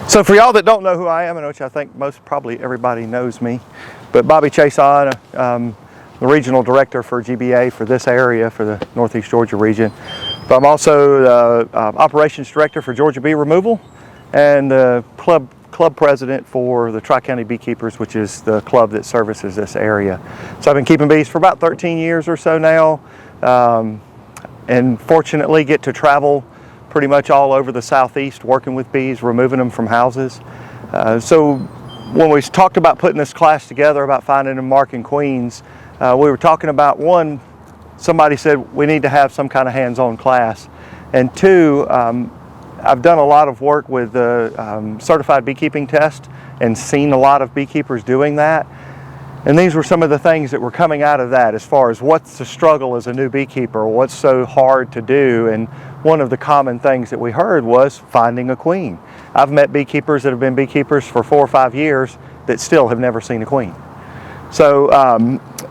So for y'all that don't know who I am, and which I think probably everybody knows me, but Bobby Chaisson, the regional director for GBA for this area, for the Northeast Georgia region. But I'm also the operations director for Georgia Bee Removal and the club president for the Tri-County Beekeepers, which is the club that services this area. So I've been keeping bees for about 13 years or so now, and fortunately get to travel pretty much all over the Southeast working with bees, removing them from houses. So when we talked about putting this class together, about finding and marking queens, we were talking about, one, somebody said we need to have some kind of hands-on class, and two, I've done a lot of work with the certified beekeeping test and seen a lot of beekeepers doing that. And these were some of the things that were coming out of that, as far as what's the struggle as a new beekeeper, what's so hard to do. And one of the common things that we heard was finding a queen. I've met beekeepers that have been beekeepers for 4 or 5 years that still have never seen a queen. So,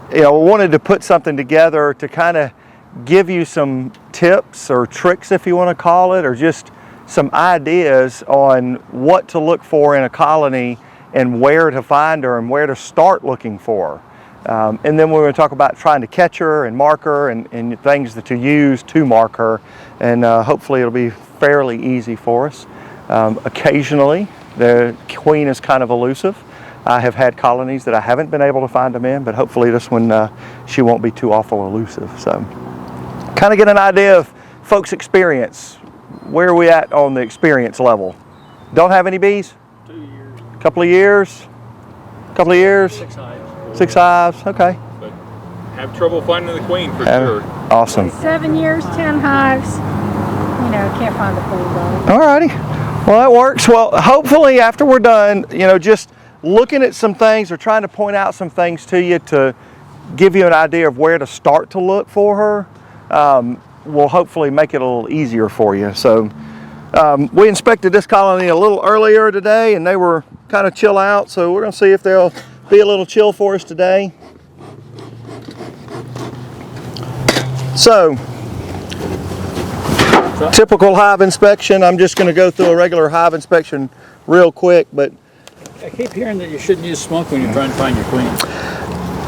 we wanted to put something together to kind of give you some tips or tricks, if you want to call it, or just some ideas on what to look for in a colony and where to find her and where to start looking for her. And then we're going to talk about trying to catch her and mark her and things that to use to mark her. And hopefully it'll be fairly easy for us. Occasionally, the queen is kind of elusive. I have had colonies that I haven't been able to find them in, but hopefully this one, she won't be too awful elusive. So kind of get an idea of folks' experience. Where are we at on the experience level? Don't have any bees? 2 years. Couple of years? Couple of years? 6 hives. 6 hives, okay. But have trouble finding the queen for sure. Awesome. 7 years, 10 hives. Can't find the queen though. Alrighty, well that works. Well, hopefully after we're done, just looking at some things or trying to point out some things to you to give you an idea of where to start to look for her, will hopefully make it a little easier for you. So we inspected this colony a little earlier today and they were kind of chill out, so we're going to see if they'll be a little chill for us today. So typical hive inspection. I'm just going to go through a regular hive inspection real quick, but I keep hearing that you shouldn't use smoke when you're trying to find your queen.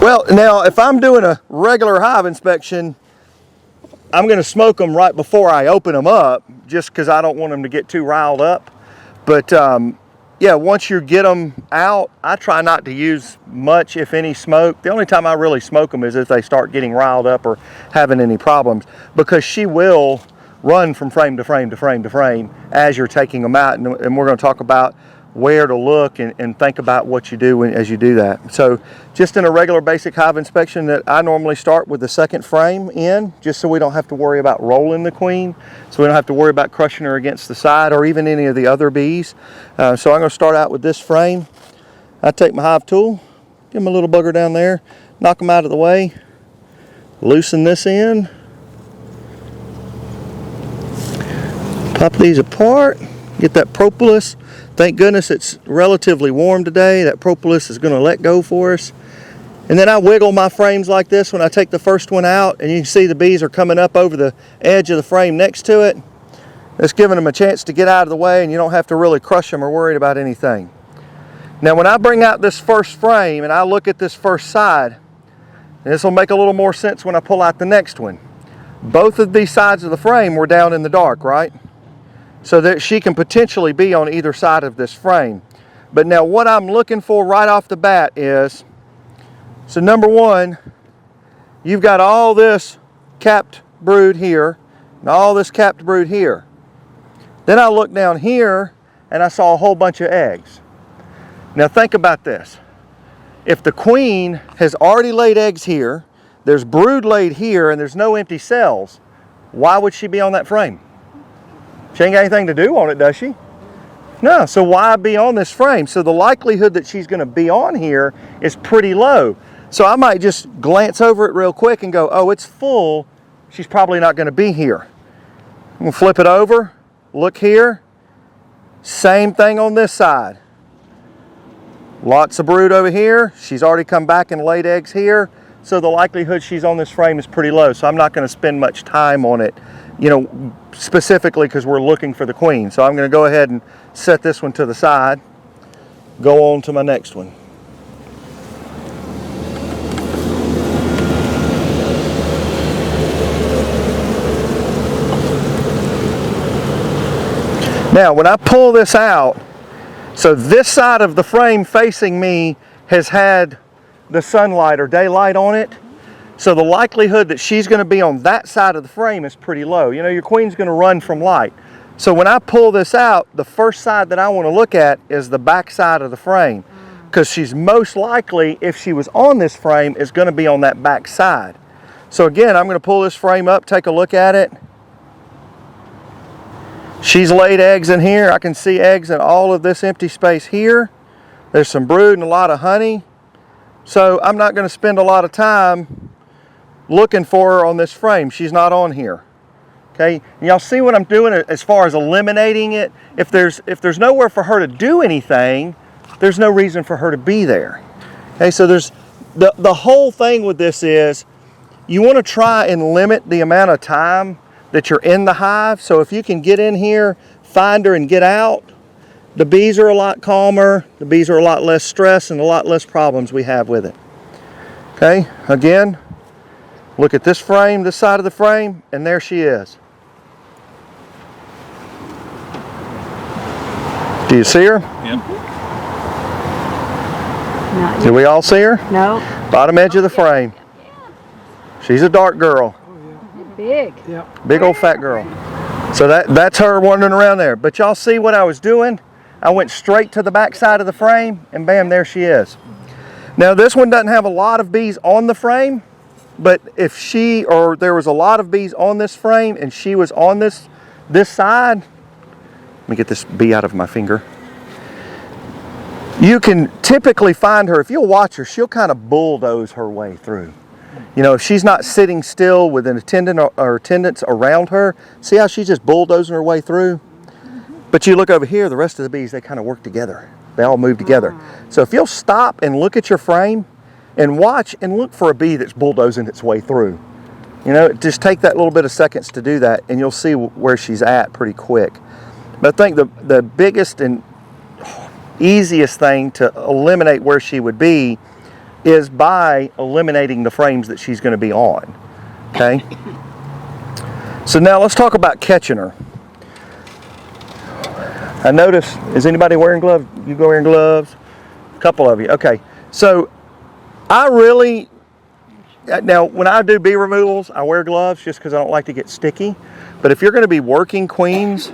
well, now if I'm doing a regular hive inspection, I'm going to smoke them right before I open them up, just because I don't want them to get too riled up. But yeah, once you get them out, I try not to use much, if any, smoke. The only time I really smoke them is if they start getting riled up or having any problems, because she will run from frame to frame to frame to frame as you're taking them out. And we're going to talk about where to look and think about what you do as you do that. So just in a regular basic hive inspection, that I normally start with the second frame in, just so we don't have to worry about rolling the queen, so we don't have to worry about crushing her against the side or even any of the other bees. So I'm going to start out with this frame. I take my hive tool, give them a little bugger down there, knock them out of the way, loosen this in, pop these apart, get that propolis. Thank goodness it's relatively warm today. That propolis is going to let go for us. And then I wiggle my frames like this when I take the first one out, and you can see the bees are coming up over the edge of the frame next to it. That's giving them a chance to get out of the way, and you don't have to really crush them or worry about anything. Now when I bring out this first frame and I look at this first side, and this will make a little more sense when I pull out the next one. Both of these sides of the frame were down in the dark, right? So that she can potentially be on either side of this frame. But now what I'm looking for right off the bat is, so number one, you've got all this capped brood here and all this capped brood here. Then I look down here and I saw a whole bunch of eggs. Now think about this. If the queen has already laid eggs here, there's brood laid here, and there's no empty cells, why would she be on that frame? She ain't got anything to do on it, does she? No, so why be on this frame? So the likelihood that she's going to be on here is pretty low. So I might just glance over it real quick and go, oh, it's full. She's probably not going to be here. I'm going to flip it over, look here. Same thing on this side. Lots of brood over here. She's already come back and laid eggs here. so the likelihood she's on this frame is pretty low. So I'm not going to spend much time on it, you know, specifically because we're looking for the queen. So I'm going to go ahead and set this one to the side, go on to my next one. Now, when I pull this out, so this side of the frame facing me has had the sunlight or daylight on it. So the likelihood that she's going to be on that side of the frame is pretty low. You know, your queen's going to run from light. So when I pull this out, the first side that I want to look at is the back side of the frame, because she's most likely, if she was on this frame, is going to be on that back side. So again, I'm going to pull this frame up, take a look at it. She's laid eggs in here. I can see eggs in all of this empty space here. There's some brood and a lot of honey. So I'm not going to spend a lot of time looking for her on this frame. She's not on here. Okay, and y'all see what I'm doing as far as eliminating it? If there's nowhere for her to do anything, there's no reason for her to be there. Okay, so there's the whole thing with this is you want to try and limit the amount of time that you're in the hive. So if you can get in here, find her and get out, the bees are a lot calmer, the bees are a lot less stressed, and a lot less problems we have with it. Okay, again, look at this frame, this side of the frame, and there she is. Do you see her? Yep. Do we all see her? No. Bottom edge of the frame. She's a dark girl. Big. Big old fat girl. So that's her wandering around there. But y'all see what I was doing? I went straight to the back side of the frame, and bam, there she is. Now this one doesn't have a lot of bees on the frame, but if there was a lot of bees on this frame and she was on this side, let me get this bee out of my finger. You can typically find her, if you'll watch her, she'll kind of bulldoze her way through. You know, if she's not sitting still with an attendant or attendants around her, see how she's just bulldozing her way through? But you look over here, the rest of the bees, they kind of work together. They all move together. So if you'll stop and look at your frame and watch and look for a bee that's bulldozing its way through. You know, just take that little bit of seconds to do that and you'll see where she's at pretty quick. But I think the biggest and easiest thing to eliminate where she would be is by eliminating the frames that she's going to be on. Okay? So now let's talk about catching her. I notice, is anybody wearing gloves? You go wearing gloves? A couple of you. Okay. So I really, now when I do bee removals, I wear gloves just because I don't like to get sticky. But if you're going to be working queens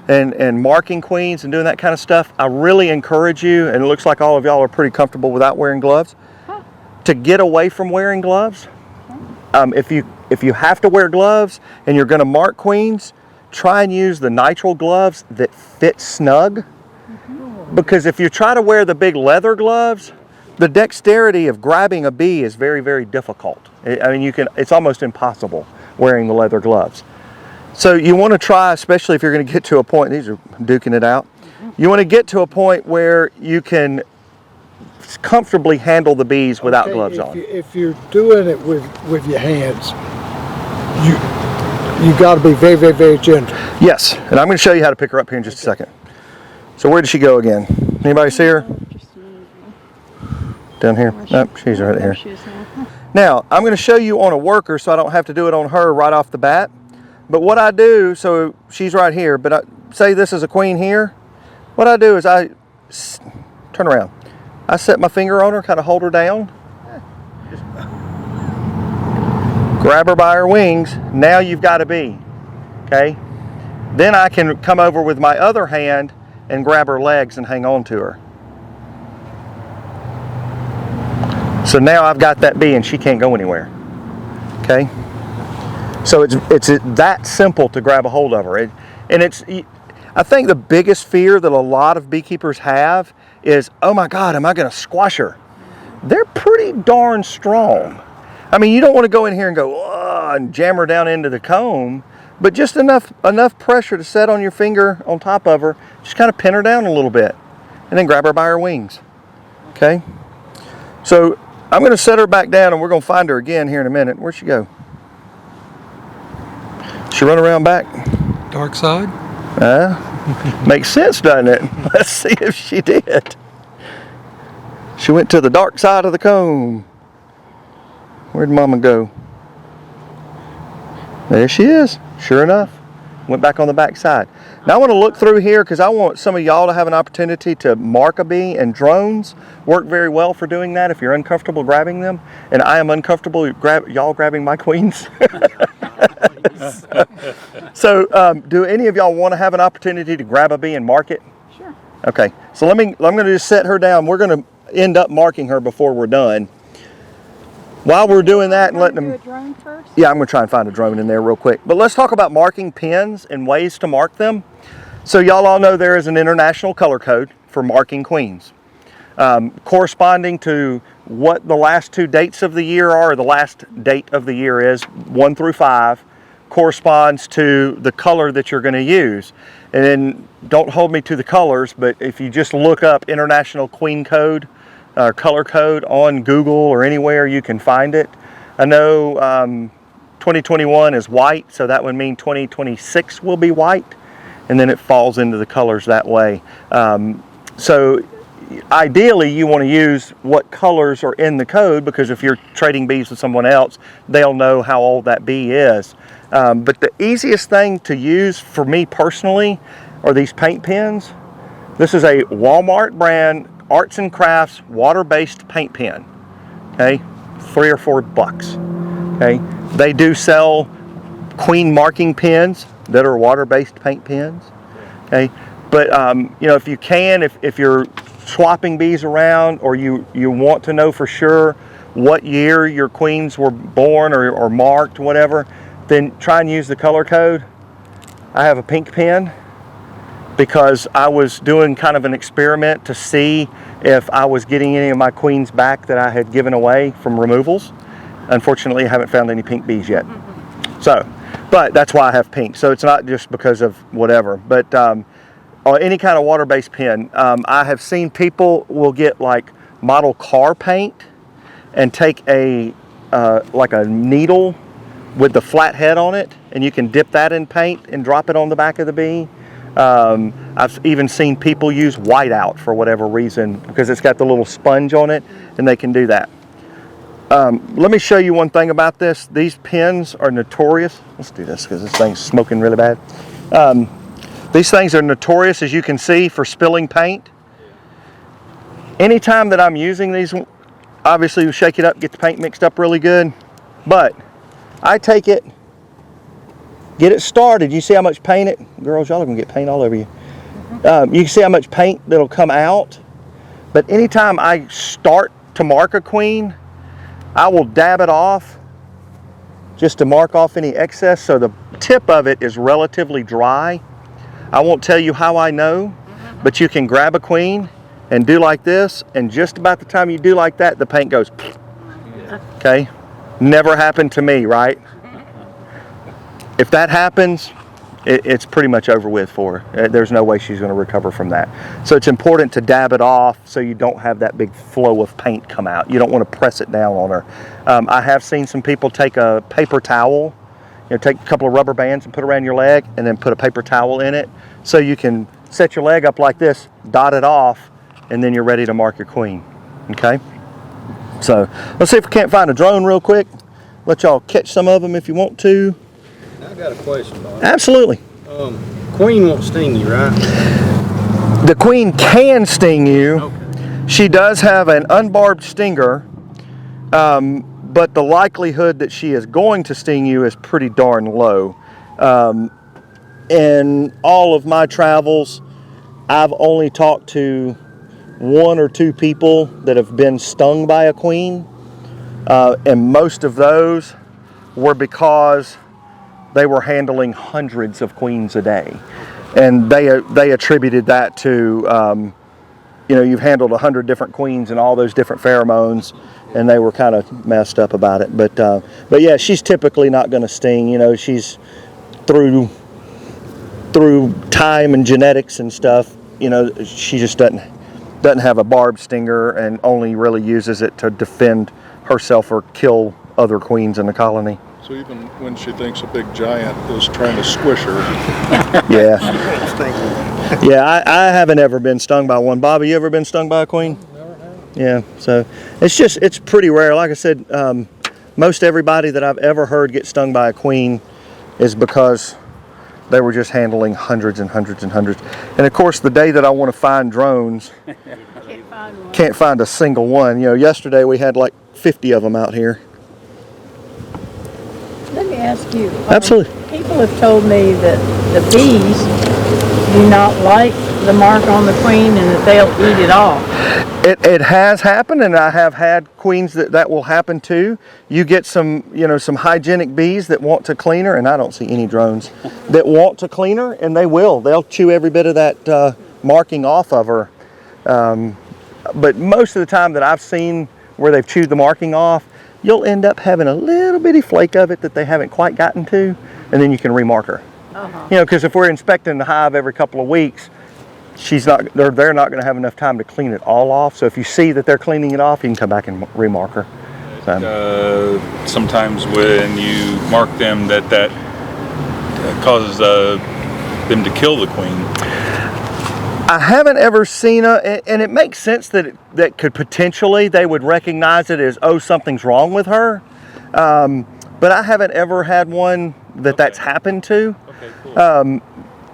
and marking queens and doing that kind of stuff, I really encourage you, and it looks like all of y'all are pretty comfortable without wearing gloves, to get away from wearing gloves. If you have to wear gloves and you're going to mark queens, try and use the nitrile gloves that fit snug. Because if you try to wear the big leather gloves, the dexterity of grabbing a bee is very, very difficult. I mean, it's almost impossible wearing the leather gloves. So you want to try, especially if you're going to get to a point, these are duking it out, you want to get to a point where you can comfortably handle the bees without gloves on. If you're doing it with your hands, you got to be very, very, very gentle. Yes, and I'm going to show you how to pick her up here in just a second. So where did she go again? Anybody see her? Down here? Nope, she's right here. Now, I'm going to show you on a worker so I don't have to do it on her right off the bat. But what I do, so she's right here, but say this is a queen here. What I do is I turn around. I set my finger on her, kind of hold her down. Just grab her by her wings. Now you've got a bee, okay? Then I can come over with my other hand and grab her legs and hang on to her. So now I've got that bee and she can't go anywhere, okay? So it's that simple to grab a hold of her. I think the biggest fear that a lot of beekeepers have is, oh my God, am I going to squash her? They're pretty darn strong. I mean, you don't want to go in here and go and jam her down into the comb, but just enough pressure to set on your finger on top of her, just kind of pin her down a little bit, and then grab her by her wings. Okay? So I'm going to set her back down and we're going to find her again here in a minute. Where'd she go? She run around back? Dark side? Makes sense, doesn't it? Let's see if she did. She went to the dark side of the comb. Where'd Mama go? There she is. Sure enough. Went back on the back side. Now I want to look through here because I want some of y'all to have an opportunity to mark a bee, and drones work very well for doing that if you're uncomfortable grabbing them. And I am uncomfortable y'all grabbing my queens. So do any of y'all want to have an opportunity to grab a bee and mark it? Sure. Okay, so I'm going to just set her down. We're going to end up marking her before we're done. While we're doing that and letting them... Do a drone first? Yeah, I'm going to try and find a drone in there real quick. But let's talk about marking pins and ways to mark them. So y'all all know there is an international color code for marking queens. Corresponding to what the last 2 dates of the year are, or the last date of the year is, 1 through 5, corresponds to the color that you're going to use. And then, don't hold me to the colors, but if you just look up International Queen Code, color code on Google or anywhere, you can find it. I know 2021 is white, so that would mean 2026 will be white, and then it falls into the colors that way. So ideally you want to use what colors are in the code, because if you're trading bees with someone else, they'll know how old that bee is. But the easiest thing to use for me personally are these paint pens. This is a Walmart brand Arts and Crafts water-based paint pen. Okay, $3 or $4. Okay, they do sell queen marking pens that are water-based paint pens. Okay, but you know, if you can, if you're swapping bees around, or you want to know for sure what year your queens were born or marked, whatever, then try and use the color code. I have a pink pen because I was doing kind of an experiment to see if I was getting any of my queens back that I had given away from removals. Unfortunately, I haven't found any pink bees yet. So, but that's why I have pink. So it's not just because of whatever, but any kind of water-based pen. I have seen people will get like model car paint and take a like a needle with the flat head on it, and you can dip that in paint and drop it on the back of the bee. I've even seen people use whiteout for whatever reason, because it's got the little sponge on it, and they can do that. Let me show you one thing about this. These pens are notorious. Let's do this because this thing's smoking really bad. These things are notorious, as you can see, for spilling paint. Anytime that I'm using these, obviously you shake it up, get the paint mixed up really good, but I take it, get it started. You see how much paint girls, y'all are gonna get paint all over you. You can see how much paint that'll come out. But anytime I start to mark a queen, I will dab it off just to mark off any excess, so the tip of it is relatively dry. I won't tell you how I know, but you can grab a queen and do like this, and just about the time you do like that, the paint goes, okay? Never happened to me, right? If that happens, it's pretty much over with for her. There's no way she's going to recover from that. So it's important to dab it off so you don't have that big flow of paint come out. You don't want to press it down on her. I have seen some people take a paper towel, take a couple of rubber bands and put around your leg, and then put a paper towel in it, so you can set your leg up like this, dot it off, and then you're ready to mark your queen. Okay? So let's see if we can't find a drone real quick. Let y'all catch some of them if you want to. I've got a question, Bob. Absolutely. Queen won't sting you, right? The queen can sting you. Okay. She does have an unbarbed stinger, but the likelihood that she is going to sting you is pretty darn low. In all of my travels, I've only talked to 1 or 2 people that have been stung by a queen, and most of those were because they were handling hundreds of queens a day, and they attributed that to you've handled 100 different queens and all those different pheromones, and they were kind of messed up about it. But yeah, she's typically not going to sting. She's through time and genetics and stuff. She just doesn't doesn't have a barbed stinger and only really uses it to defend herself or kill other queens in the colony. So even when she thinks a big giant is trying to squish her. Yeah. Yeah, I haven't ever been stung by one. Bobby, you ever been stung by a queen? Never have. Yeah, so it's pretty rare. Like I said, most everybody that I've ever heard get stung by a queen is because they were just handling hundreds and hundreds and hundreds. And of course, the day that I want to find drones, can't find a single one. You know, yesterday we had like 50 of them out here. Let me ask you. Absolutely. People have told me that the bees do not like the mark on the queen and that they'll eat it off. It has happened, and I have had queens that will happen too. You get some, you know, some hygienic bees that want to clean her, and I don't see any drones that want to clean her, and they'll chew every bit of that marking off of her. But most of the time that I've seen where they've chewed the marking off, you'll end up having a little bitty flake of it that they haven't quite gotten to, and then you can remark her. You know, because if we're inspecting the hive every couple of weeks, they're not going to have enough time to clean it all off. So if you see that they're cleaning it off, you can come back and remark her. So. Sometimes when you mark them, that causes them to kill the queen. I haven't ever seen and it makes sense that could potentially, they would recognize it as, oh, something's wrong with her. But I haven't ever had one that's happened to. Okay, cool.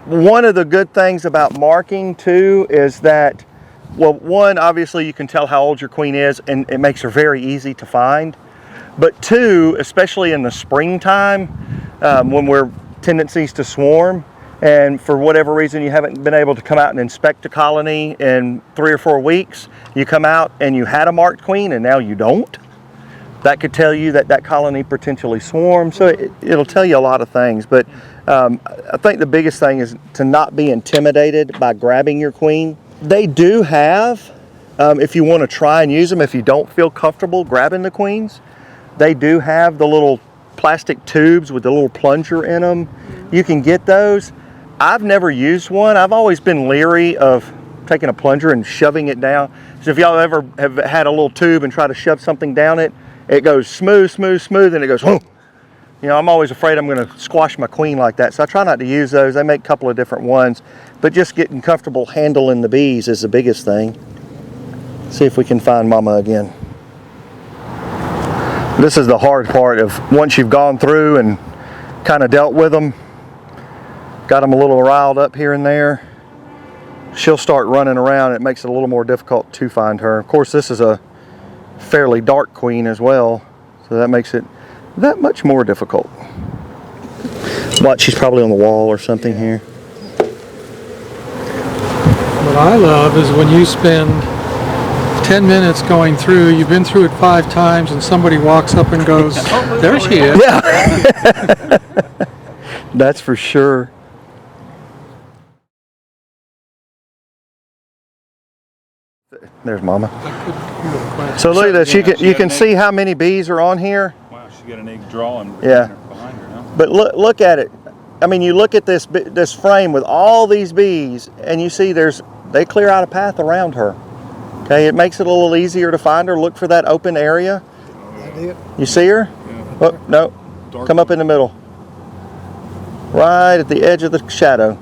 One of the good things about marking too is that, well, one, obviously you can tell how old your queen is, and it makes her very easy to find. But two, especially in the springtime, when we're tendencies to swarm, and for whatever reason you haven't been able to come out and inspect a colony in 3 or 4 weeks, you come out and you had a marked queen and now you don't. That could tell you that colony potentially swarmed. So it'll tell you a lot of things. But I think the biggest thing is to not be intimidated by grabbing your queen. They do have, if you want to try and use them, if you don't feel comfortable grabbing the queens, they do have the little plastic tubes with the little plunger in them. You can get those. I've never used one. I've always been leery of taking a plunger and shoving it down. So if y'all ever have had a little tube and try to shove something down it, it goes smooth, smooth, smooth, and it goes, whoa. You know, I'm always afraid I'm going to squash my queen like that. So I try not to use those. They make a couple of different ones, but just getting comfortable handling the bees is the biggest thing. See if we can find Mama again. This is the hard part of once you've gone through and kind of dealt with them, got them a little riled up here and there, she'll start running around. It makes it a little more difficult to find her. Of course, this is a fairly dark queen as well, so that makes it that much more difficult. Watch, she's probably on the wall or something here. What I love is when you spend 10 minutes going through, you've been through it 5 times, and somebody walks up and goes, there she is. Yeah. That's for sure. There's Mama. So look at this. You can see how many bees are on here. Wow, she got an egg drawing Yeah. behind her now. But look at it. I mean, you look at this frame with all these bees, and you see they clear out a path around her. Okay, it makes it a little easier to find her. Look for that open area. You see her? Yeah. Oh, no. Come up in the middle. Right at the edge of the shadow.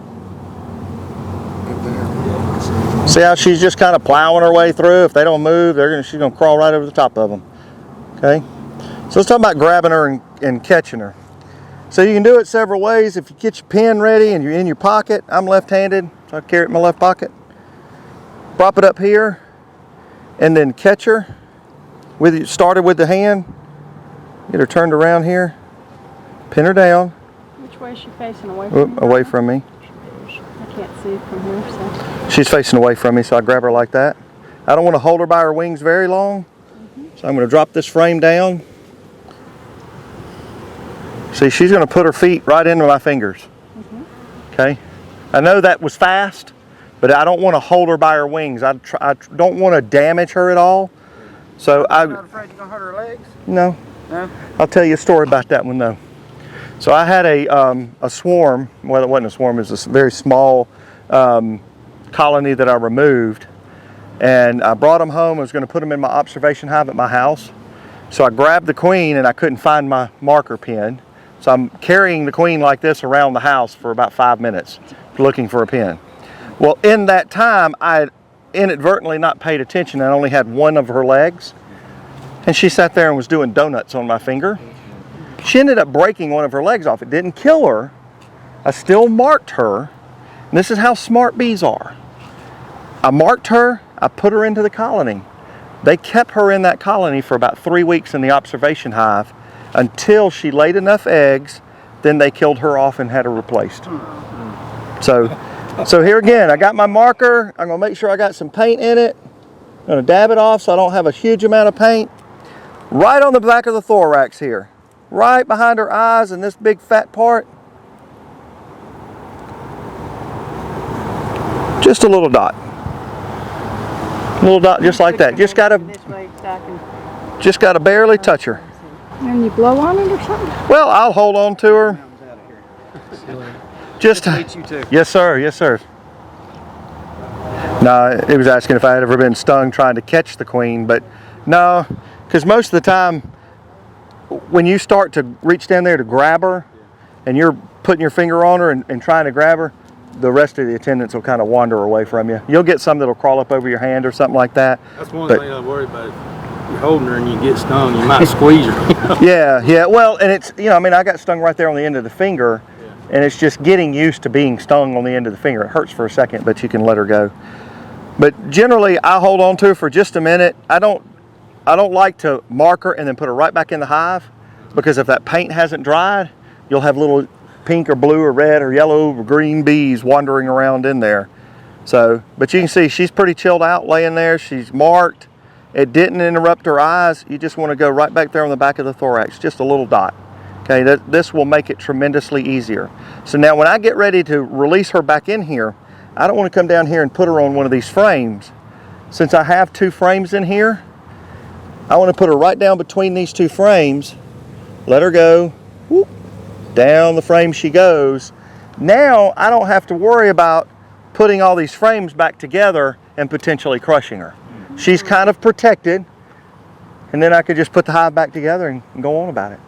See how she's just kind of plowing her way through? If they don't move, she's going to crawl right over the top of them. Okay? So let's talk about grabbing her and catching her. So you can do it several ways. If you get your pen ready and you're in your pocket, I'm left-handed, so I carry it in my left pocket. Prop it up here and then catch her. Started with the hand. Get her turned around here. Pin her down. Which way is she facing? Away from me? Away from me. I can't see it from here, so. She's facing away from me, so I grab her like that. I don't want to hold her by her wings very long, so I'm going to drop this frame down. See, she's going to put her feet right into my fingers. Okay? I know that was fast, but I don't want to hold her by her wings. I don't want to damage her at all. So I'm not afraid you're going to hurt her legs? No. No? I'll tell you a story about that one though. So I had a swarm. Well, it wasn't a swarm. It was a very small colony that I removed, And I brought them home. I was going to put them in my observation hive at my house. So I grabbed the queen and I couldn't find my marker pin. So I'm carrying the queen like this around the house for about 5 minutes looking for a pin. Well, in that time, I had inadvertently not paid attention. I only had one of her legs. And she sat there and was doing donuts on my finger. She ended up breaking one of her legs off. It didn't kill her. I still marked her. And this is how smart bees are. I marked her. I put her into the colony. They kept her in that colony for about 3 weeks in the observation hive until she laid enough eggs. Then they killed her off and had her replaced. So here again, I got my marker. I'm gonna make sure I got some paint in it. I'm gonna dab it off so I don't have a huge amount of paint. Right on the back of the thorax here. Right behind her eyes and this big fat part. Just a little dot. Little dot just like that. Just gotta barely touch her. And you blow on it or something? Well, I'll hold on to her. Just yes sir, yes sir. No, it was asking if I had ever been stung trying to catch the queen, but no, because most of the time when you start to reach down there to grab her and you're putting your finger on her and trying to grab her, the rest of the attendants will kind of wander away from you. You'll get some that'll crawl up over your hand or something like that. That's one thing I worry about. If you're holding her and you get stung, you might squeeze her. Yeah. Well, and it's, I mean, I got stung right there on the end of the finger, and it's just getting used to being stung on the end of the finger. It hurts for a second, but you can let her go. But generally, I hold on to her for just a minute. I don't like to mark her and then put her right back in the hive, because if that paint hasn't dried, you'll have little pink or blue or red or yellow or green bees wandering around in there. So, but you can see she's pretty chilled out laying there. She's marked. It didn't interrupt her eyes. You just want to go right back there on the back of the thorax, just a little dot. Okay, this will make it tremendously easier. So now when I get ready to release her back in here, I don't want to come down here and put her on one of these frames. Since I have 2 frames in here, I want to put her right down between these 2 frames, let her go, whoop, down the frame she goes. Now I don't have to worry about putting all these frames back together and potentially crushing her. She's kind of protected, and then I could just put the hive back together and go on about it.